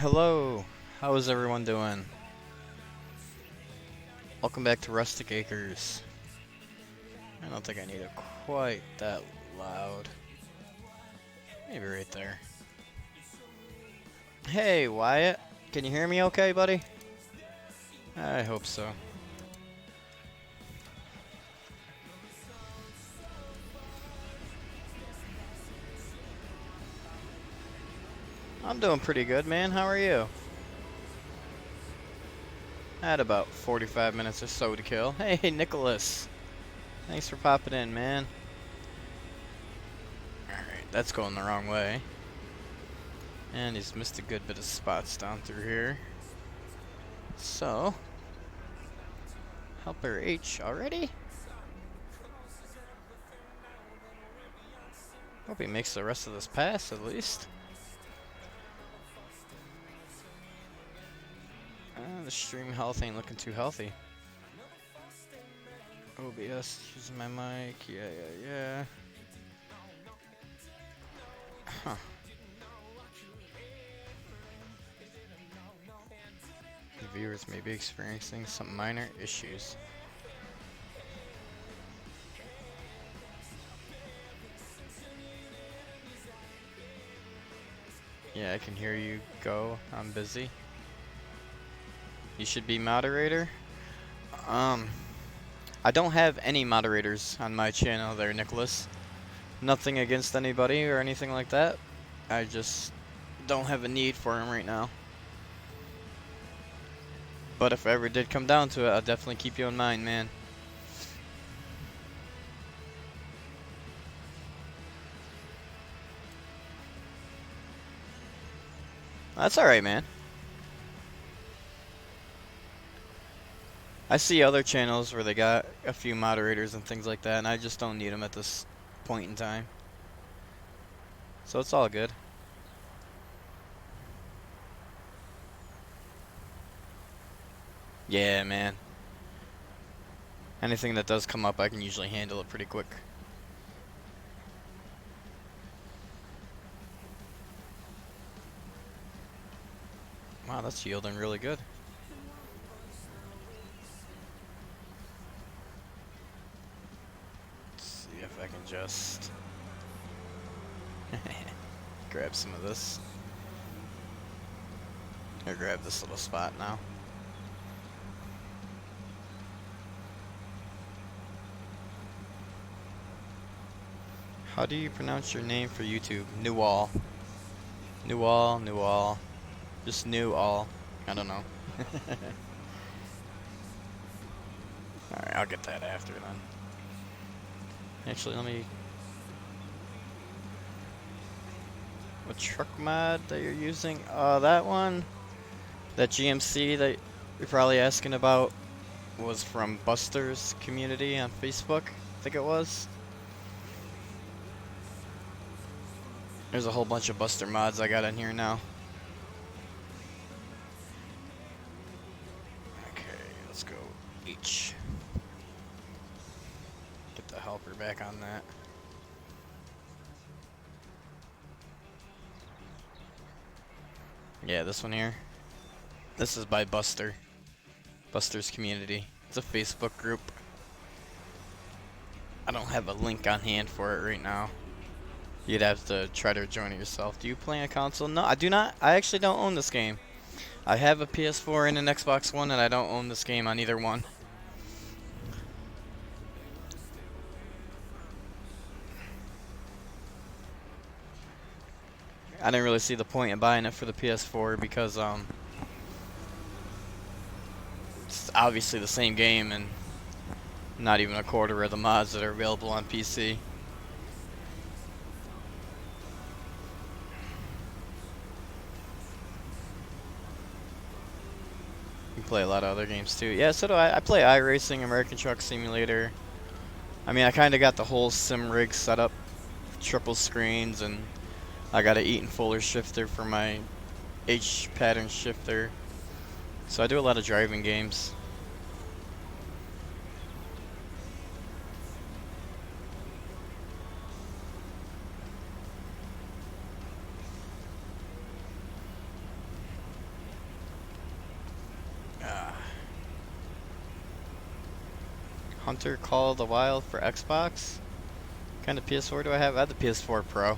Hello, how is everyone doing? Welcome back to Rustic Acres. I don't think I need it quite that loud. Maybe right there. Hey, Wyatt. Can you hear me okay, buddy? I hope so. I'm doing pretty good, man. How are you? I had about 45 minutes or so to kill. Hey, Nicholas. Thanks for popping in, man. Alright, that's going the wrong way. And he's missed a good bit of spots down through here. So, Helper H already? Hope he makes the rest of this pass at least. The stream health ain't looking too healthy. OBS using my mic. Yeah. Huh. The viewers may be experiencing some minor issues. Yeah, I can hear you go. I'm busy. You should be moderator. I don't have any moderators on my channel there, Nicholas. Nothing against anybody or anything like that. I just don't have a need for them right now. But if I ever did come down to it, I'll definitely keep you in mind, man. That's alright, man. I see other channels where they got a few moderators and things like that, and I just don't need them at this point in time. So it's all good. Yeah, man. Anything that does come up, I can usually handle it pretty quick. Wow, that's yielding really good. Let's see if I can just grab some of this. Or grab this little spot now. How do you pronounce your name for YouTube? Newall. Newall. Just Newall. I don't know. Alright, I'll get that after then. Actually, let me... What truck mod that you're using? That one? That GMC that you're probably asking about was from Buster's community on Facebook, I think it was. There's a whole bunch of Buster mods I got in here now. Okay, let's go H. Get the helper back on that. Yeah, this one here. This is by Buster. Buster's community. It's a Facebook group. I don't have a link on hand for it right now. You'd have to try to join it yourself. Do you play on console? No, I do not. I actually don't own this game. I have a PS4 and an Xbox One, and I don't own this game on either one. I didn't really see the point in buying it for the PS4 because it's obviously the same game and not even a quarter of the mods that are available on PC. You play a lot of other games too. Yeah, so do I. I play iRacing, American Truck Simulator. I mean, I kind of got the whole sim rig set up, triple screens, and I got an Eaton Fuller shifter for my H pattern shifter. So I do a lot of driving games. Hunter Call of the Wild for Xbox. What kind of PS4 do I have? I have the PS4 Pro.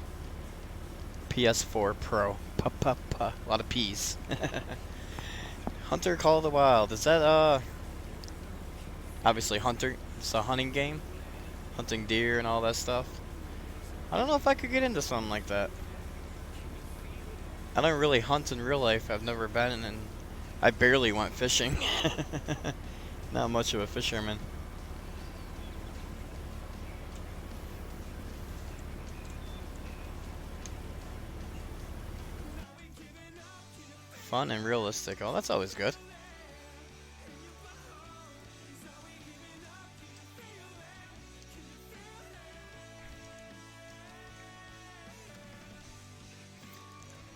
PS4 Pro. Pa. A lot of P's. Hunter Call of the Wild. Is that, obviously Hunter? It's a hunting game. Hunting deer and all that stuff. I don't know if I could get into something like that. I don't really hunt in real life. I've never been, and I barely went fishing. Not much of a fisherman. Fun and realistic. Oh, that's always good.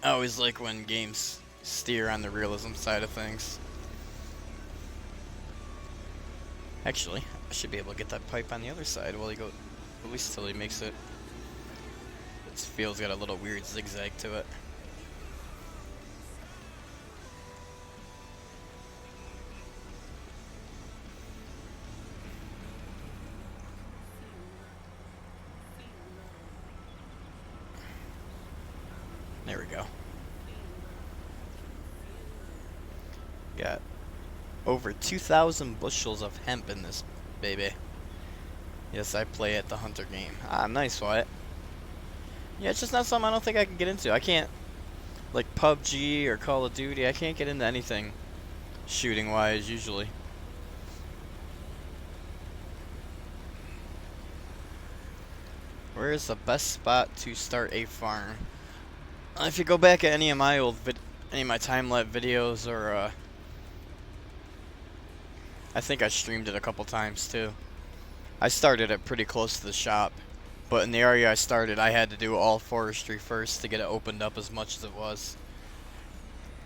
I always like when games steer on the realism side of things. Actually, I should be able to get that pipe on the other side while he goes, at least till he makes it. This field's got a little weird zigzag to it. There we go. Got over 2,000 bushels of hemp in this baby. Yes, I play at the hunter game. Ah, nice, Wyatt. Yeah, it's just not something I don't think I can get into. I can't, like PUBG or Call of Duty, I can't get into anything shooting-wise, usually. Where is the best spot to start a farm? If you go back at any of my any of my time-lapse videos, or I think I streamed it a couple times too. I started it pretty close to the shop, but in the area I started, I had to do all forestry first to get it opened up as much as it was.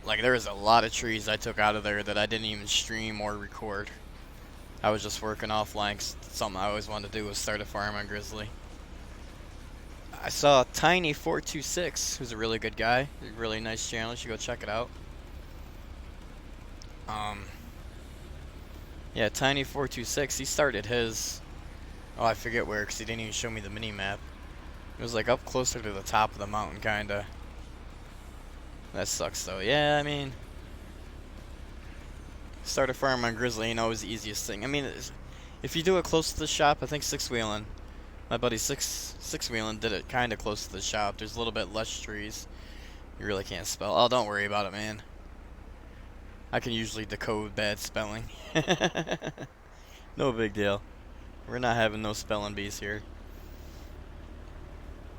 Like, there was a lot of trees I took out of there that I didn't even stream or record. I was just working offline. Something I always wanted to do was start a farm on Grizzly. I saw Tiny426, who's a really good guy. A really nice channel. You should go check it out. Yeah, Tiny426. He started his. Oh, I forget where, because he didn't even show me the mini map. It was like up closer to the top of the mountain, kinda. That sucks though. Yeah, I mean, start a farm on Grizzly ain't always the easiest thing. I mean, if you do it close to the shop, I think six-wheeling. My buddy six-wheeling did it kind of close to the shop. There's a little bit less trees. You really can't spell. Oh, don't worry about it, man. I can usually decode bad spelling. No big deal. We're not having no spelling bees here.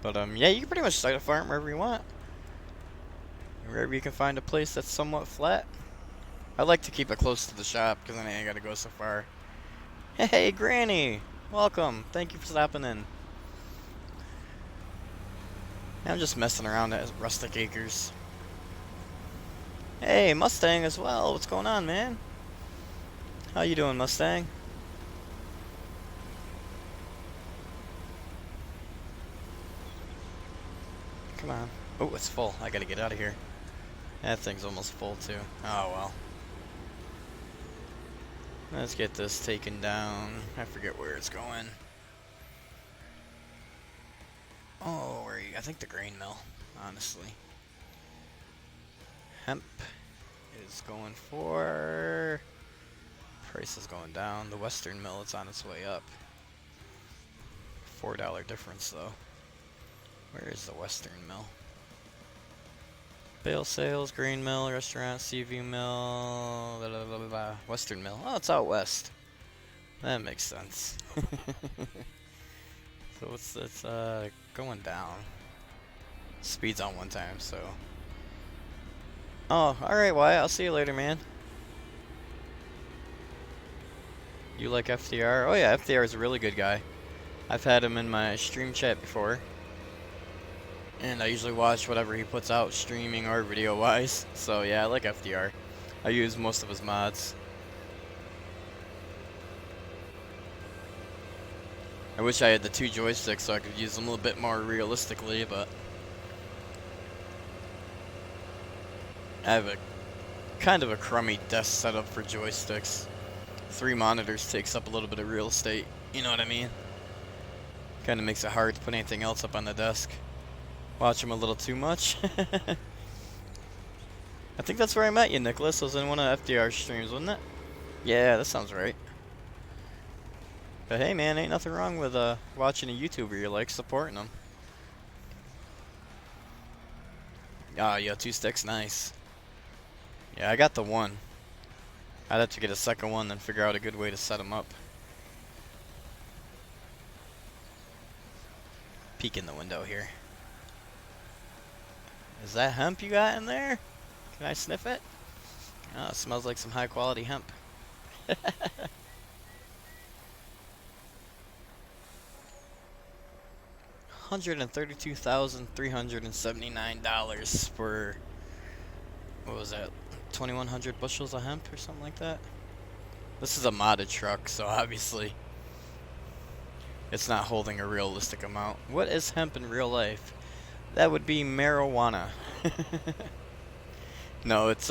But, yeah, you can pretty much start a farm wherever you want. Wherever you can find a place that's somewhat flat. I like to keep it close to the shop, because then I ain't got to go so far. Hey, Granny! Welcome. Thank you for stopping in. I'm just messing around at Rustic Acres. Hey, Mustang as well. What's going on, man? How you doing, Mustang? Come on. Oh, it's full. I gotta get out of here. That thing's almost full, too. Oh, well. Let's get this taken down. I forget where it's going. Oh, where are you? I think the grain mill, honestly. Hemp is going for... Price is going down. The Western mill is on its way up. $4 difference, though. Where is the Western mill? Bale sales, grain mill, restaurant, Seaview mill, blah, blah, blah, blah. Western mill. Oh, it's out west. That makes sense. So it's going down. Speed's on one time, so. Oh, alright, Wyatt. I'll see you later, man. You like FDR? Oh yeah, FDR is a really good guy. I've had him in my stream chat before. And I usually watch whatever he puts out, streaming or video-wise. So yeah, I like FDR. I use most of his mods. I wish I had the 2 joysticks so I could use them a little bit more realistically, but I have a kind of a crummy desk setup for joysticks. 3 monitors takes up a little bit of real estate. You know what I mean? Kind of makes it hard to put anything else up on the desk. Watch them a little too much. I think that's where I met you, Nicholas. Was in one of FDR's streams, wasn't it? Yeah, that sounds right. But hey, man, ain't nothing wrong with watching a YouTuber you like, supporting them. Ah, yeah, 2 sticks, nice. Yeah, I got the one. I'd have to get a second one, then figure out a good way to set them up. Peek in the window here. Is that hemp you got in there? Can I sniff it? Oh, it smells like some high quality hemp. $132,379 for, what was that, 2,100 bushels of hemp or something like that? This is a modded truck, so obviously it's not holding a realistic amount. What is hemp in real life? That would be marijuana. No, it's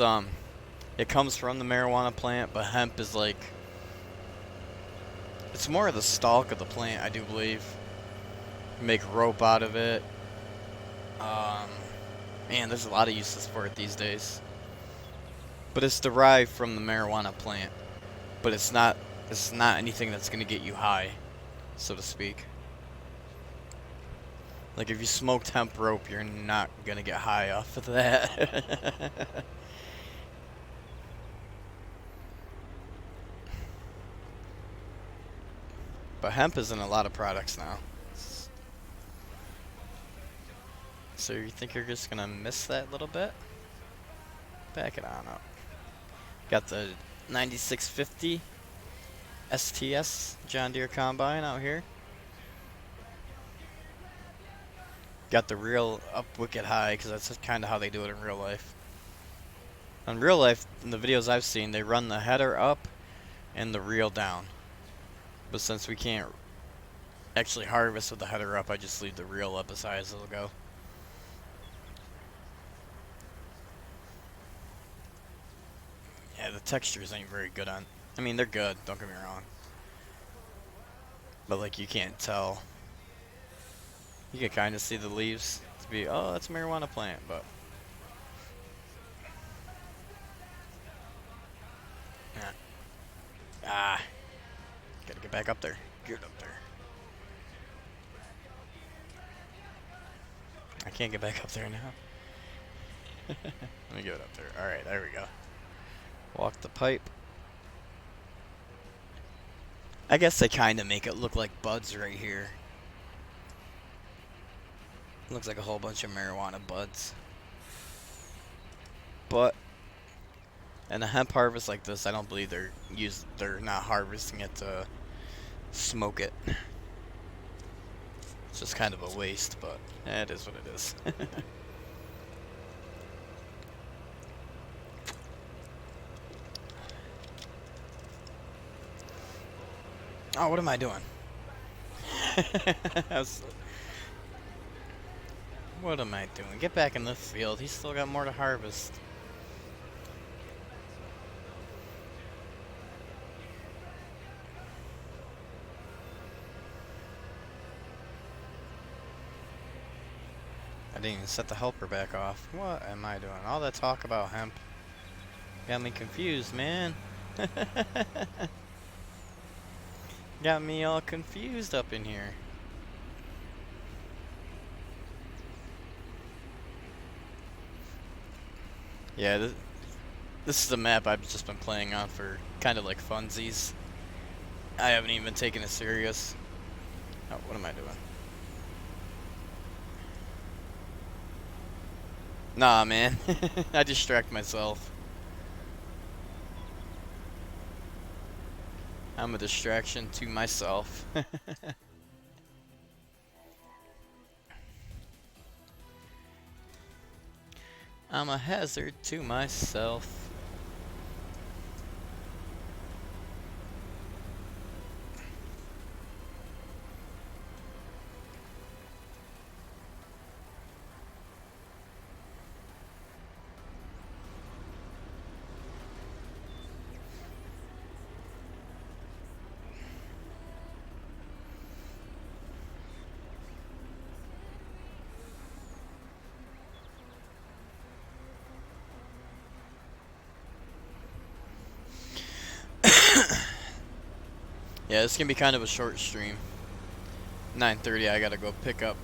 it comes from the marijuana plant, but hemp is like, it's more of the stalk of the plant, I do believe. Make rope out of it. Man, there's a lot of uses for it these days. But it's derived from the marijuana plant. But it's not anything that's gonna get you high, so to speak. Like if you smoked hemp rope, you're not gonna get high off of that. But hemp is in a lot of products now. So you think you're just gonna miss that little bit? Back it on up. Got the 9650 STS John Deere Combine out here. Got the reel up wicked high because that's kind of how they do it in real life. In real life, in the videos I've seen, they run the header up and the reel down. But since we can't actually harvest with the header up, I just leave the reel up as high as it'll go. Yeah, the textures ain't very good on. I mean, they're good, don't get me wrong. But like, you can't tell. You can kind of see the leaves to be, oh, that's a marijuana plant, but yeah. Ah, gotta get back up there. Get up there. I can't get back up there now. Let me get it up there. All right, there we go. Walk the pipe. I guess they kind of make it look like buds right here. Looks like a whole bunch of marijuana buds. But in a hemp harvest like this, I don't believe they're not harvesting it to smoke it. It's just kind of a waste, but it is what it is. Oh, what am I doing? What am I doing? Get back in the field. He's still got more to harvest. I didn't even set the helper back off. What am I doing? All that talk about hemp got me confused, man. Got me all confused up in here. Yeah, this is a map I've just been playing on for kind of like funsies. I haven't even been taking it serious. Oh, what am I doing? Nah, man. I distract myself. I'm a distraction to myself. I'm a hazard to myself. Yeah, it's gonna be kind of a short stream. 9:30, I gotta go pick up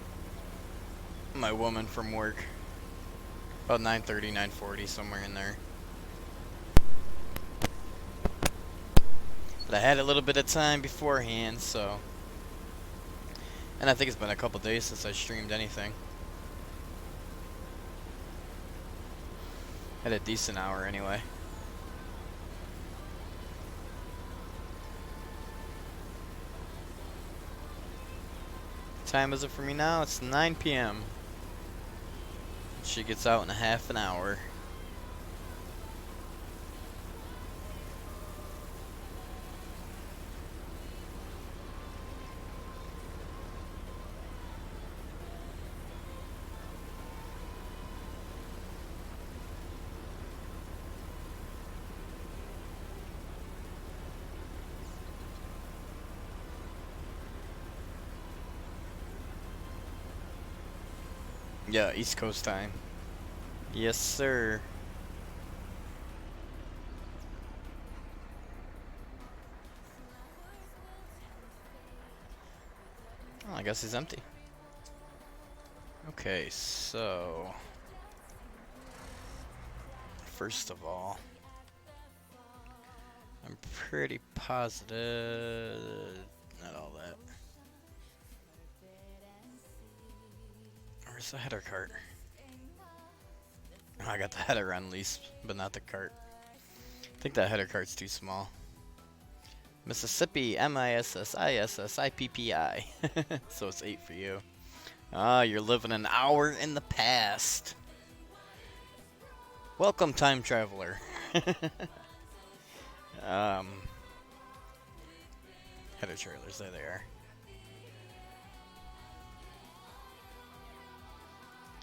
my woman from work. About 9:30, 9:40, somewhere in there. But I had a little bit of time beforehand, so. And I think it's been a couple days since I streamed anything. Had a decent hour anyway. What time is it for me now? It's 9 p.m. She gets out in a half an hour. Yeah, East Coast time. Yes, sir. Oh, I guess he's empty. Okay, so first of all, I'm pretty positive. Not all that. Where's the header cart? Oh, I got the header on lease, but not the cart. I think that header cart's too small. Mississippi, MISSISSIPPI. So it's 8 for you. Ah, you're living an hour in the past. Welcome, time traveler. Header trailers, there they are.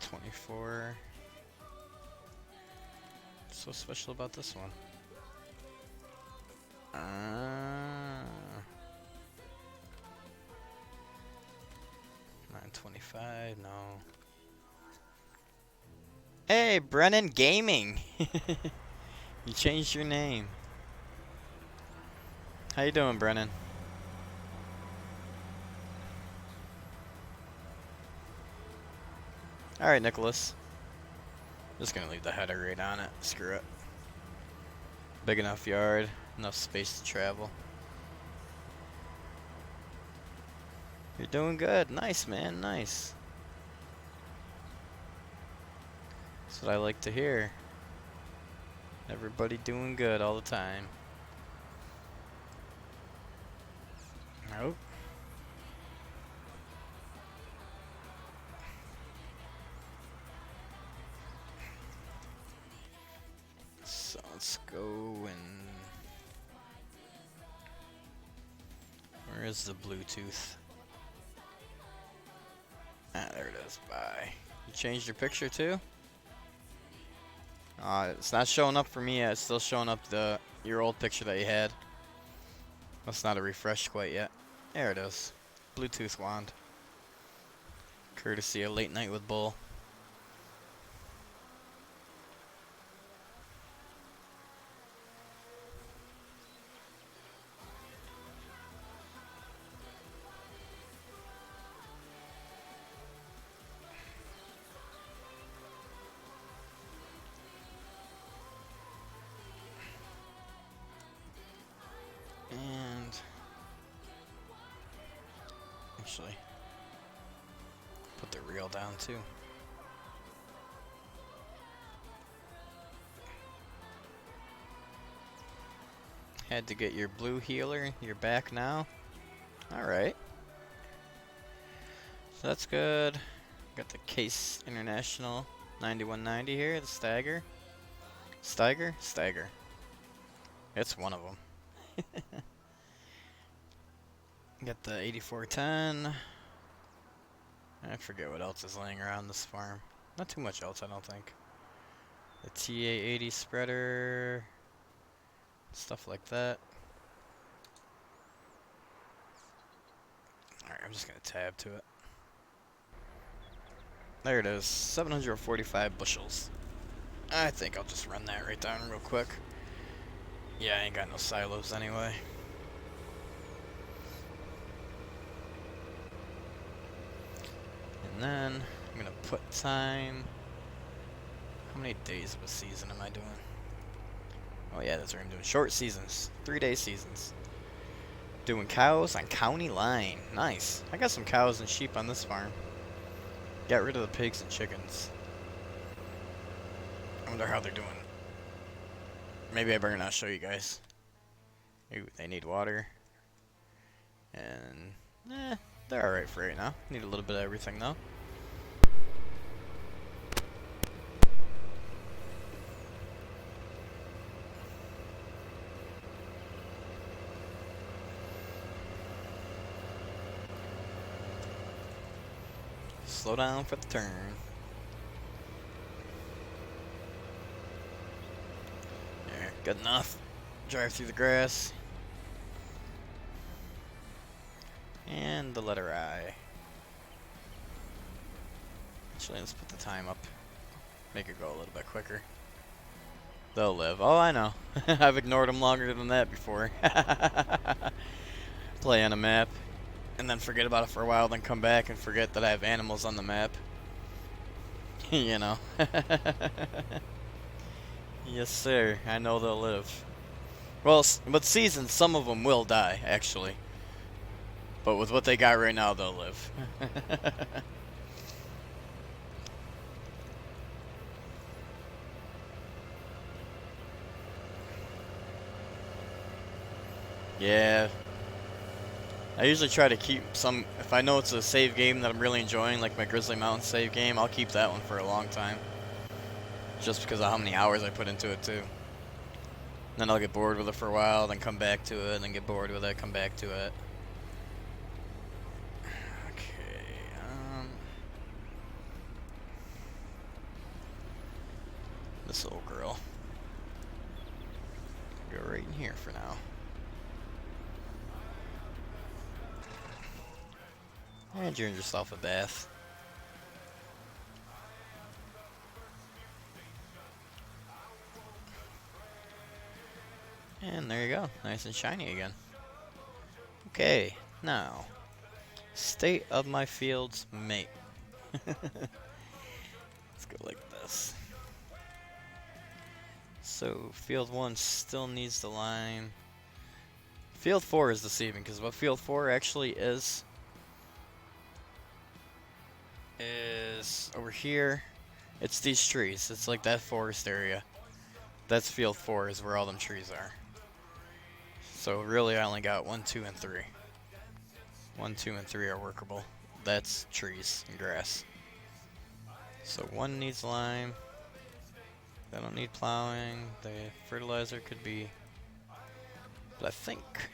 24. What's so special about this one? 925, no. Hey, Brennan Gaming! You changed your name. How you doing, Brennan? Alright, Nicholas. Just gonna leave the header right on it. Screw it. Big enough yard, enough space to travel. You're doing good. Nice, man. Nice. That's what I like to hear. Everybody doing good all the time. Nope. So let's go and... Where is the Bluetooth? Ah, there it is. Bye. You changed your picture too? It's not showing up for me yet. It's still showing up your old picture that you had. That's not a refresh quite yet. There it is. Bluetooth wand. Courtesy of Late Night with Bull. And actually put the reel down too. Had to get your blue healer. You're back now. Alright. So that's good. Got the Case International 9190 here, the Stagger. Stagger. It's one of them. Got the 8410. I forget what else is laying around this farm. Not too much else, I don't think. The TA80 spreader. Stuff like that. Alright, I'm just going to tab to it. There it is. 745 bushels. I think I'll just run that right down real quick. Yeah, I ain't got no silos anyway. And then I'm gonna put time. How many days of a season am I doing? Oh yeah, that's what I'm doing. Short seasons. 3-day seasons. Doing cows on county line. Nice. I got some cows and sheep on this farm. Got rid of the pigs and chickens. I wonder how they're doing. Maybe I better not show you guys. Ooh, they need water. And, they're alright for right now. Need a little bit of everything though. Slow down for the turn. There, good enough. Drive through the grass. And the letter I. Actually, let's put the time up. Make it go a little bit quicker. They'll live. Oh, I know. I've ignored them longer than that before. Play on a map, and then forget about it for a while, then come back and forget that I have animals on the map. You know. Yes, sir. I know they'll live. Well, with seasons, some of them will die, actually. But with what they got right now, they'll live. Yeah. I usually try to keep some, if I know it's a save game that I'm really enjoying, like my Grizzly Mountain save game, I'll keep that one for a long time. Just because of how many hours I put into it, too. Then I'll get bored with it for a while, then come back to it, then get bored with it, come back to it. This little girl. Go right in here for now. And you earned yourself a bath. And there you go. Nice and shiny again. Okay, now. State of my fields mate. Let's go like this. So, field 1 still needs the lime. Field 4 is deceiving, because what field 4 actually is over here. It's these trees. It's like that forest area. That's field 4 is where all them trees are. So really I only got 1, 2, and 3. 1, 2, and 3 are workable. That's trees and grass. So 1 needs lime. They don't need plowing. The fertilizer could be, but I think.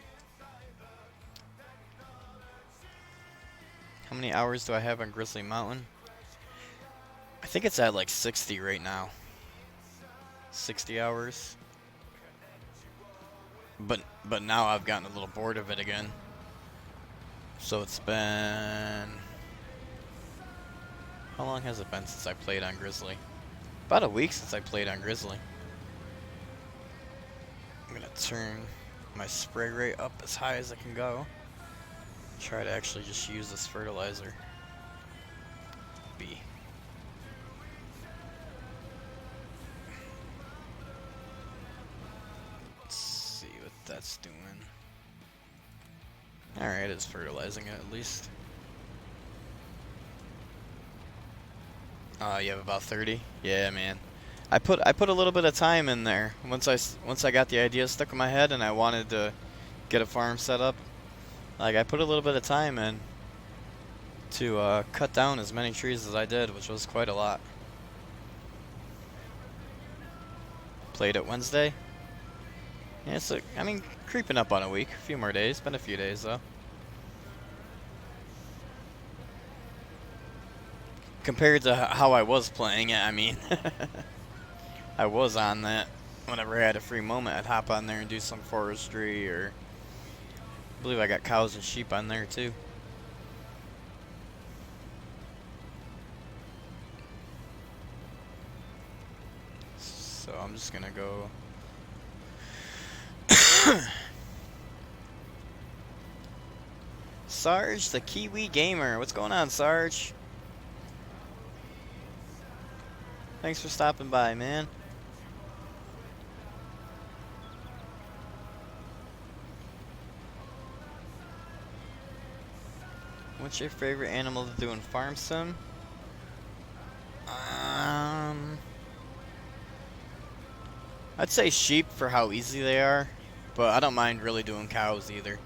How many hours do I have on Grizzly Mountain? I think it's at like 60 right now. 60 hours. But now I've gotten a little bored of it again. So it's been, how long has it been since I played on Grizzly? About a week since I played on Grizzly. I'm gonna turn my spray rate up as high as I can go. Try to actually just use this fertilizer. B. Let's see what that's doing. Alright, it's fertilizing it at least. You have about 30? Yeah, man. I put a little bit of time in there. Once I got the idea stuck in my head and I wanted to get a farm set up, like I put a little bit of time in to cut down as many trees as I did, which was quite a lot. Played it Wednesday. Yeah, it's like, I mean, creeping up on a week. A few more days. Been a few days though. Compared to how I was playing it, I mean, I was on that. Whenever I had a free moment, I'd hop on there and do some forestry, or I believe I got cows and sheep on there too. So I'm just gonna go. Sarge, the Kiwi Gamer. What's going on, Sarge? Thanks for stopping by, man. What's your favorite animal to do in Farm Sim? I'd say sheep for how easy they are, but I don't mind really doing cows either.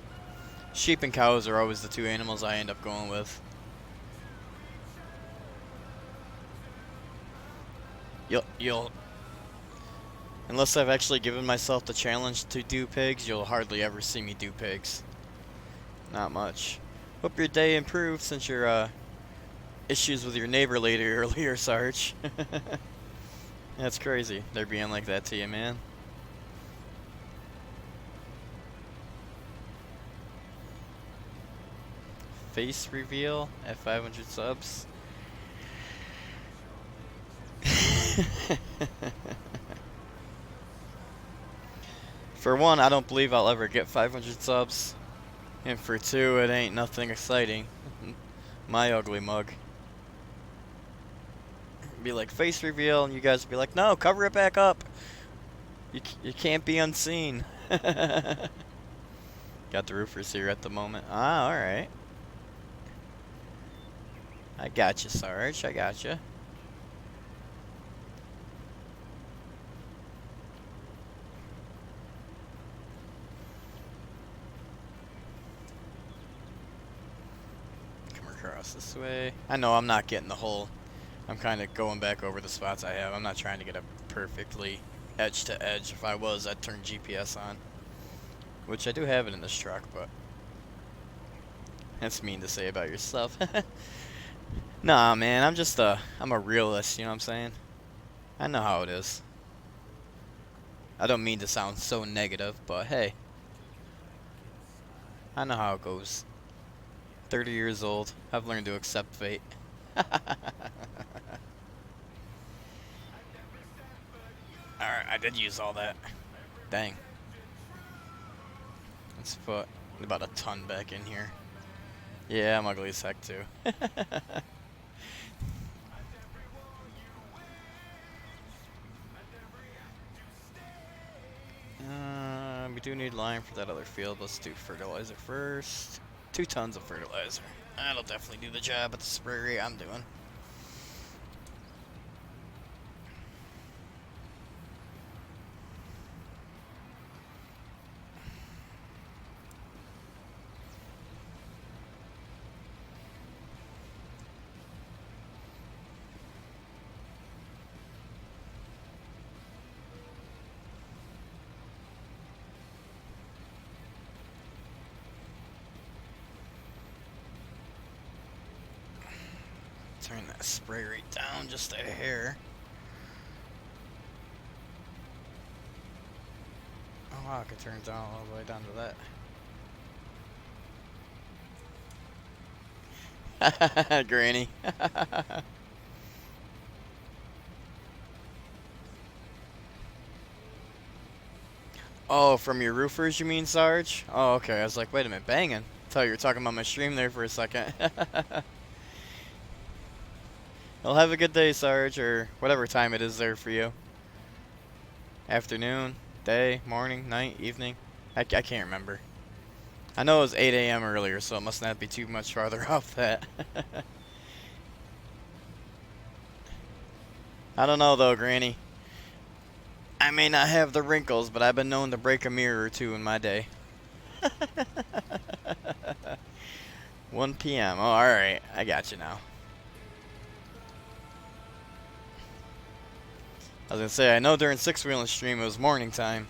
Sheep and cows are always the two animals I end up going with. You'll unless I've actually given myself the challenge to do pigs, you'll hardly ever see me do pigs. Not much. Hope your day improved since your issues with your neighbor lady earlier, Sarge. That's crazy. They're being like that to you, man. Face reveal at 500 subs. For one, I don't believe I'll ever get 500 subs. And for two, it ain't nothing exciting. My ugly mug. Be like, face reveal, and you guys would be like, no, cover it back up. You can't be unseen. Got the roofers here at the moment. Ah, alright. I got you, Sarge. I got you. Come across this way. I know I'm not getting the whole... I'm kind of going back over the spots I have. I'm not trying to get a perfectly edge to edge. If I was, I'd turn GPS on. Which I do have it in this truck, but... That's mean to say about yourself. Nah, man, I'm a realist, you know what I'm saying? I know how it is. I don't mean to sound so negative, but hey. I know how it goes. 30 years old. I've learned to accept fate. Alright, I did use all that. Dang. Let's put about a ton back in here. Yeah, I'm ugly as heck too. We do need lime for that other field. Let's do fertilizer first. 2 tons of fertilizer. That'll definitely do the job at the spray rate I'm doing. Turn that spray rate down just a hair. Oh wow, I can turn it down all the way down to that. Granny. Oh, from your roofers, you mean, Sarge? Oh, okay. I was like, wait a minute, banging. I thought you were talking about my stream there for a second. Well, have a good day, Sarge, or whatever time it is there for you. Afternoon, day, morning, night, evening. I can't remember. I know it was 8 a.m. earlier, so it must not be too much farther off that. I don't know, though, Granny. I may not have the wrinkles, but I've been known to break a mirror or two in my day. 1 p.m. Oh, alright. I got you now. I was gonna say, I know during 6-wheeling stream it was morning time.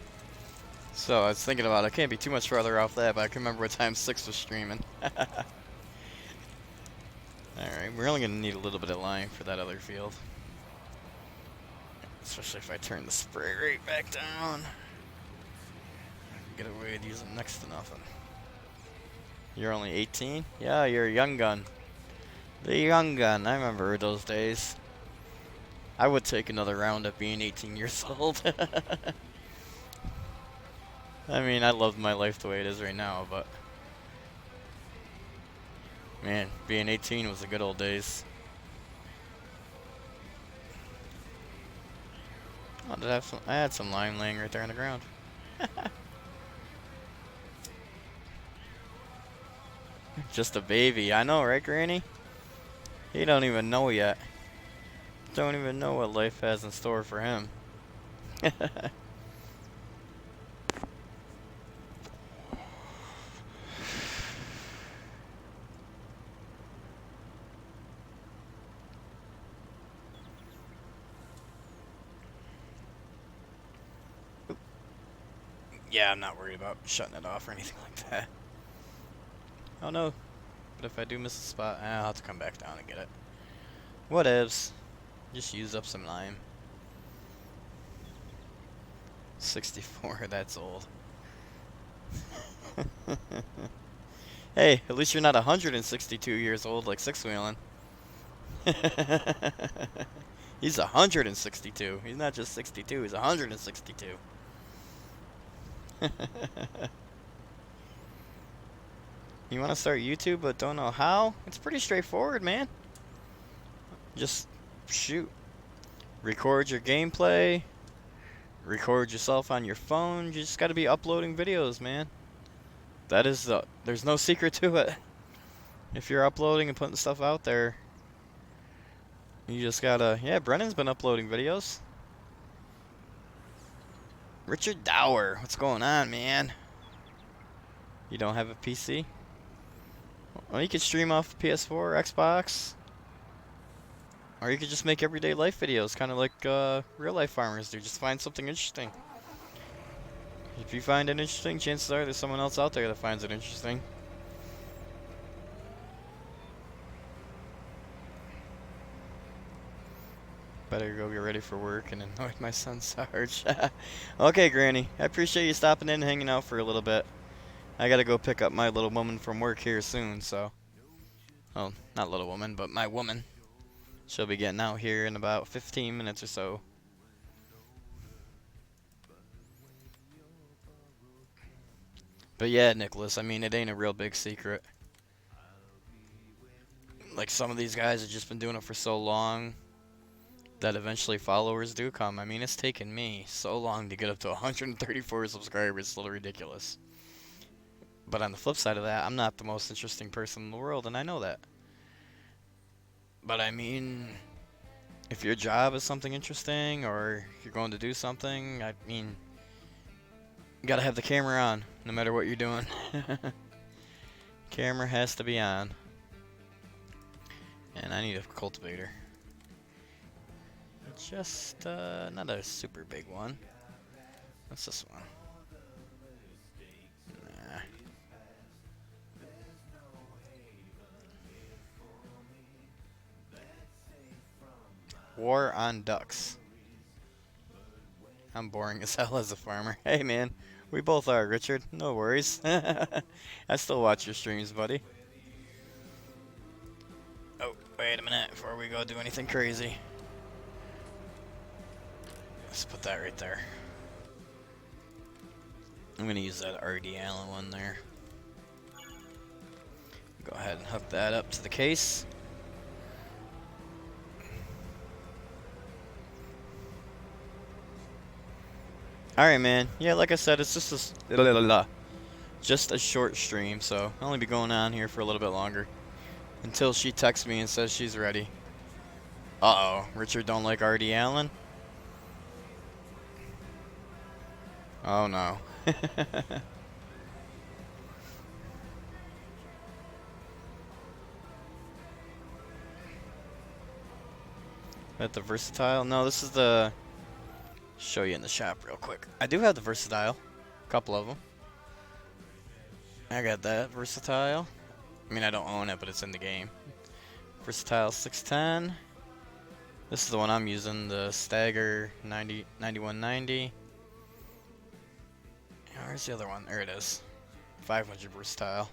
So I was thinking about it. I can't be too much farther off that, but I can remember what time 6 was streaming. Alright, we're only gonna need a little bit of lime for that other field. Especially if I turn the spray rate back down. Get away with using next to nothing. You're only 18? Yeah, you're a young gun. The young gun, I remember those days. I would take another round at being 18 years old. I mean, I love my life the way it is right now, but... Man, being 18 was the good old days. Oh, did I have some? I had some lime laying right there on the ground. Just a baby. I know, right, Granny? He don't even know yet. Don't even know what life has in store for him. Yeah, I'm not worried about shutting it off or anything like that. Oh no. But if I do miss a spot, I'll have to come back down and get it. Whatevs. Just use up some lime. 64, that's old. Hey, at least you're not 162 years old like Six Wheelin'. He's 162. He's not just 62, he's 162. You want to start YouTube but don't know how? It's pretty straightforward, man. Just shoot. Record your gameplay. Record yourself on your phone. You just got to be uploading videos, man. That is there's no secret to it. If you're uploading and putting stuff out there, you just gotta. Yeah, Brennan's been uploading videos. Richard Dower, what's going on, man? You don't have a PC? Well, you can stream off PS4 or Xbox. Or you could just make everyday life videos, kind of like real life farmers do. Just find something interesting. If you find it interesting, chances are there's someone else out there that finds it interesting. Better go get ready for work and annoy my son Sarge. Okay, Granny. I appreciate you stopping in and hanging out for a little bit. I gotta go pick up my little woman from work here soon, so. Well, not little woman, but my woman. She'll be getting out here in about 15 minutes or so. But yeah, Nicholas, I mean, it ain't a real big secret. Like, some of these guys have just been doing it for so long that eventually followers do come. I mean, it's taken me so long to get up to 134 subscribers. It's a little ridiculous. But on the flip side of that, I'm not the most interesting person in the world, and I know that. But I mean, if your job is something interesting, or you're going to do something, I mean, you gotta have the camera on, no matter what you're doing. Camera has to be on. And I need a cultivator. Just, not a super big one. What's this one? Nah. War on ducks. I'm boring as hell as a farmer. Hey man, we both are, Richard. No worries. I still watch your streams, buddy. Oh, wait a minute before we go do anything crazy. Let's put that right there. I'm gonna use that R.D. Allen one there. Go ahead and hook that up to the case. Alright, man. Yeah, like I said, it's just a short stream, so I'll only be going on here for a little bit longer. Until she texts me and says she's ready. Uh-oh. Richard don't like R.D. Allen? Oh, no. At the Versatile? No, this is the... Show you in the shop real quick. I do have the Versatile. A couple of them. I got that Versatile. I mean, I don't own it, but it's in the game. Versatile 610. This is the one I'm using, the Stagger 9190. Where's the other one? There it is. 500 Versatile.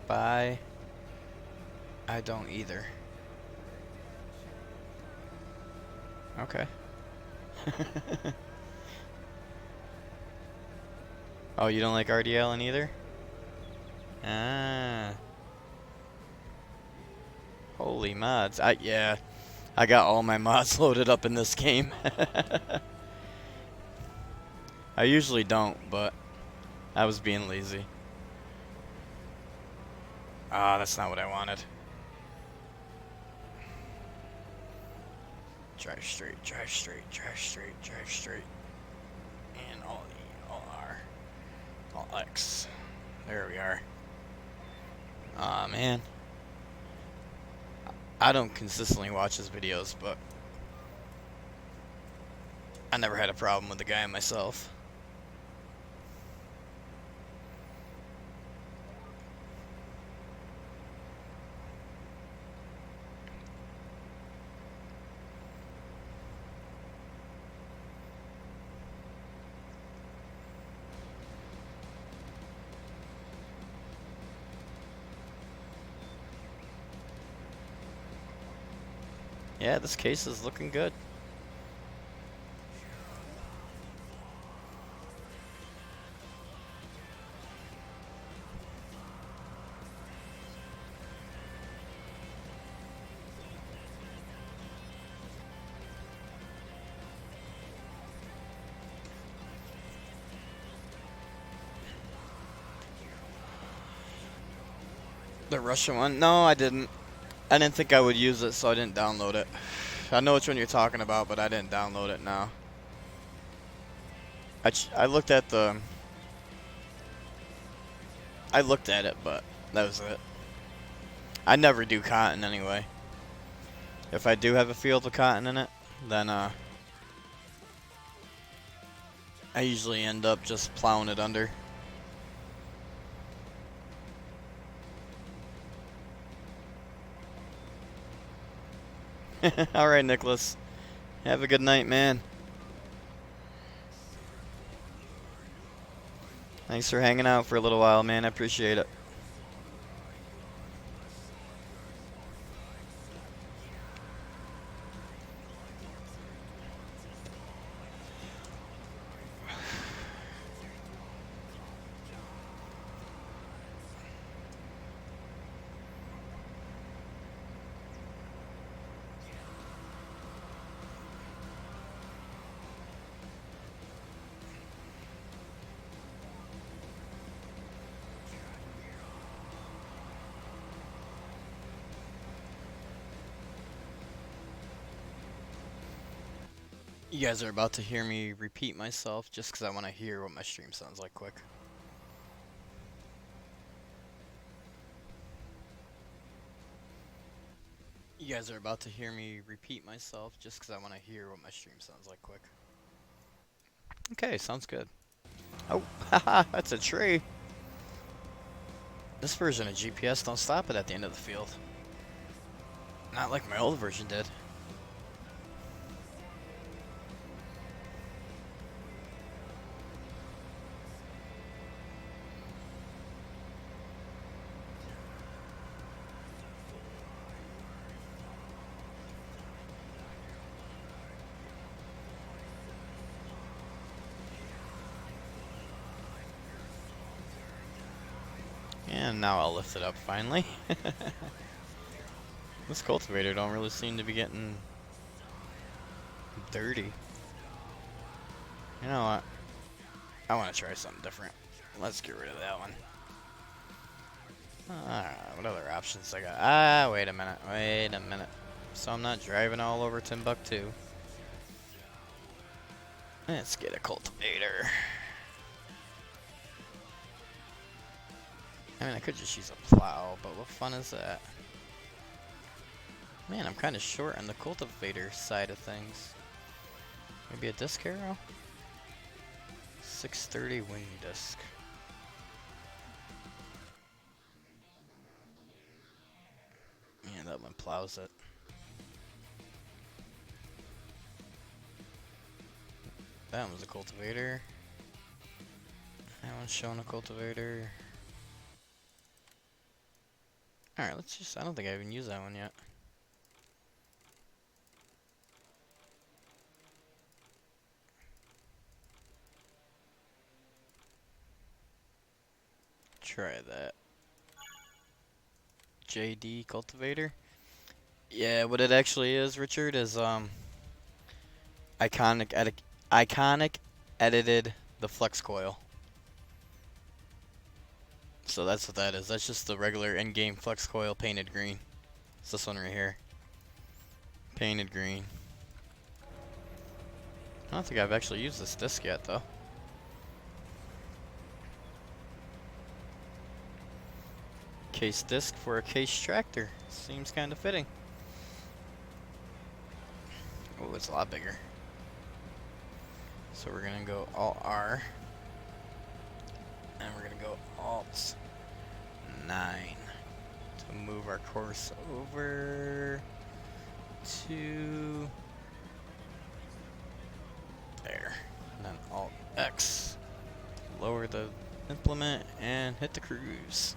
Buy. I don't either. Okay. Oh, you don't like R.D. Allen either? Ah. Holy mods. Yeah. I got all my mods loaded up in this game. I usually don't, but I was being lazy. Ah, that's not what I wanted. Drive straight, drive straight, drive straight, drive straight. And all E, all R, all X. There we are. Aw, man. I don't consistently watch his videos, but I never had a problem with the guy myself. Yeah, this case is looking good. The Russian one? No, I didn't. I didn't think I would use it, so I didn't download it. I know which one you're talking about, but I didn't download it now. I looked at the... I looked at it, but that was it. I never do cotton anyway. If I do have a field with cotton in it, then I usually end up just plowing it under. Alright, Nicholas. Have a good night, man. Thanks for hanging out for a little while, man. I appreciate it. You guys are about to hear me repeat myself just because I want to hear what my stream sounds like quick. You guys are about to hear me repeat myself just because I want to hear what my stream sounds like quick. Okay, sounds good. Oh, haha, that's a tree. This version of GPS don't stop it at the end of the field. Not like my old version did. And now I'll lift it up finally. This cultivator don't really seem to be getting dirty. You know what? I want to try something different. Let's get rid of that one. What other options I got? Ah, wait a minute. Wait a minute. So I'm not driving all over Timbuktu. Let's get a cultivator. I mean, I could just use a plow, but what fun is that? Man, I'm kind of short on the cultivator side of things. Maybe a disc arrow? 630 wing disc. Yeah, that one plows it. That one was a cultivator. That one's showing a cultivator. Alright, let's just... I don't think I even used that one yet. Try that. JD cultivator. Yeah, what it actually is, Richard, is iconic iconic edited the flex coil. So that's what that is. That's just the regular in-game flex coil painted green. It's this one right here. Painted green. I don't think I've actually used this disc yet, though. Case disc for a case tractor. Seems kind of fitting. Oh, it's a lot bigger. So we're gonna go Alt R. And we're gonna go Alt 9 to move our course over to there. And then Alt X. Lower the implement and hit the cruise.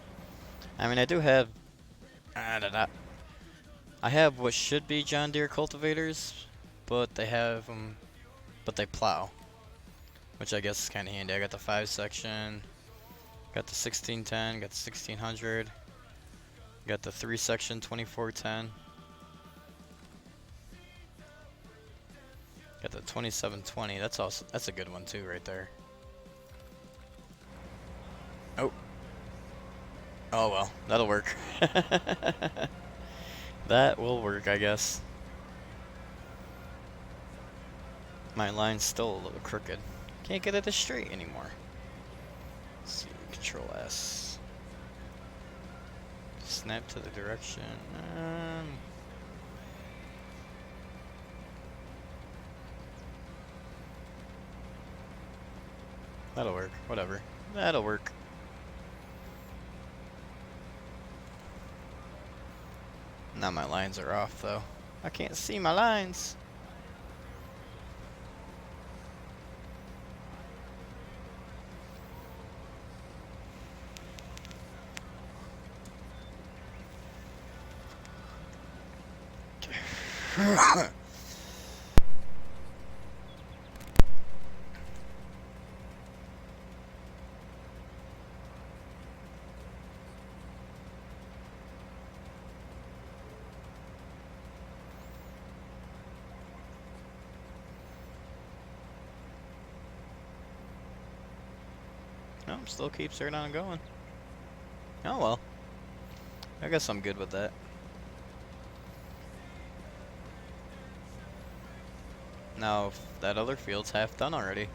I mean, I do have. I have what should be John Deere cultivators, but they have them. But they plow, which I guess is kind of handy. I got the 5 section, got the 1610, got the 1600, got the 3 section 2410, got the 2720. That's a good one too, right there. Oh. Oh well, that'll work. That will work, I guess. My line's still a little crooked. Can't get it straight anymore. Let's see, Control S. Snap to the direction. That'll work. Whatever. That'll work. Now my lines are off, though. I can't see my lines. No, still keeps right on going. Oh well. I guess I'm good with that. Now, that other field's half done already.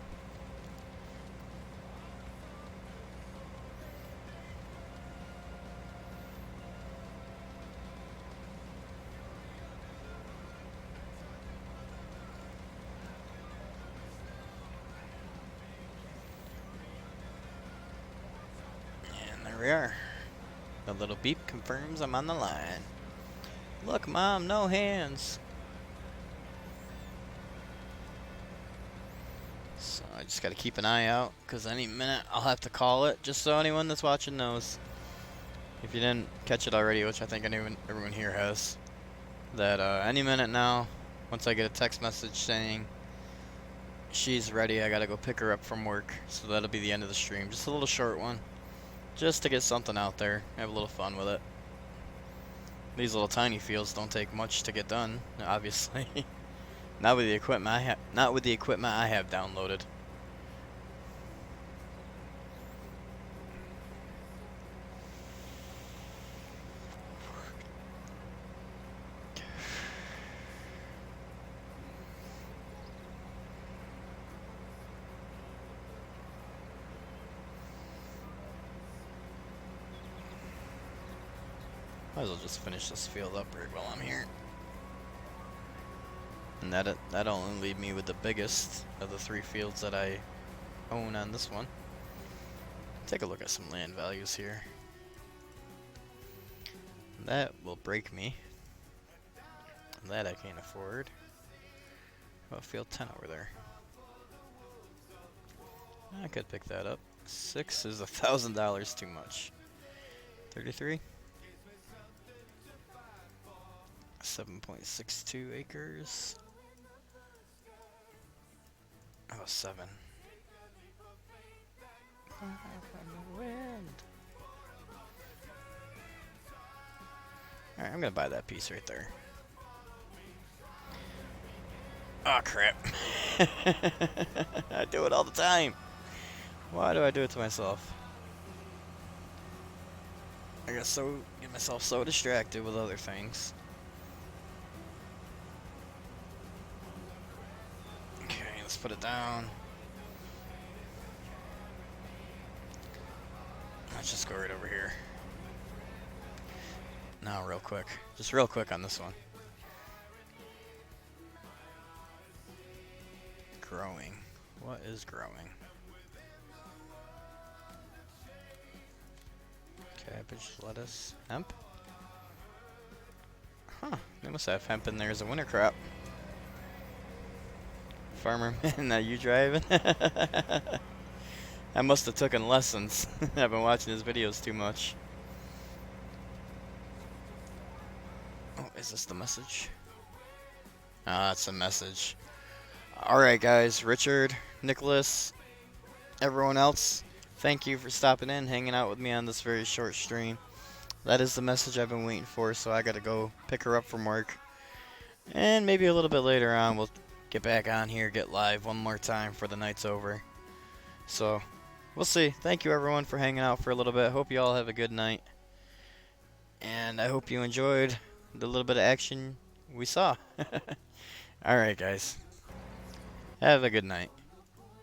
And there we are. The little beep confirms I'm on the line. Look, Mom, no hands. So I just gotta keep an eye out, because any minute I'll have to call it, just so anyone that's watching knows. If you didn't catch it already, which I think everyone here has, that any minute now, once I get a text message saying she's ready, I gotta go pick her up from work. So that'll be the end of the stream. Just a little short one, just to get something out there, have a little fun with it. These little tiny fields don't take much to get done, obviously. Not with the equipment I have downloaded. Might as well just finish this field up right while I'm here. And that'll only leave me with the biggest of the 3 fields that I own on this one. Take a look at some land values here. That will break me. That I can't afford. About field 10 over there. I could pick that up. 6 is $1,000 too much. 33. 7.62 acres. Oh, 7. Wind. Alright, I'm gonna buy that piece right there. Oh crap. I do it all the time. Why do I do it to myself? I get myself so distracted with other things. Okay, let's put it down. Let's just go right over here. Now, real quick. Just real quick on this one. Growing. What is growing? Cabbage, lettuce, hemp? Huh, they must have hemp in there as a winter crop. Farmer man, now you driving? I must have taken lessons. I've been watching his videos too much. Oh, is this the message? Ah, it's a message. Alright guys, Richard, Nicholas, everyone else, thank you for stopping in, hanging out with me on this very short stream. That is the message I've been waiting for, so I gotta go pick her up from work. And maybe a little bit later on, we'll get back on here, get live one more time for the night's over. So, we'll see. Thank you everyone for hanging out for a little bit. Hope you all have a good night. And I hope you enjoyed the little bit of action we saw. Alright guys. Have a good night.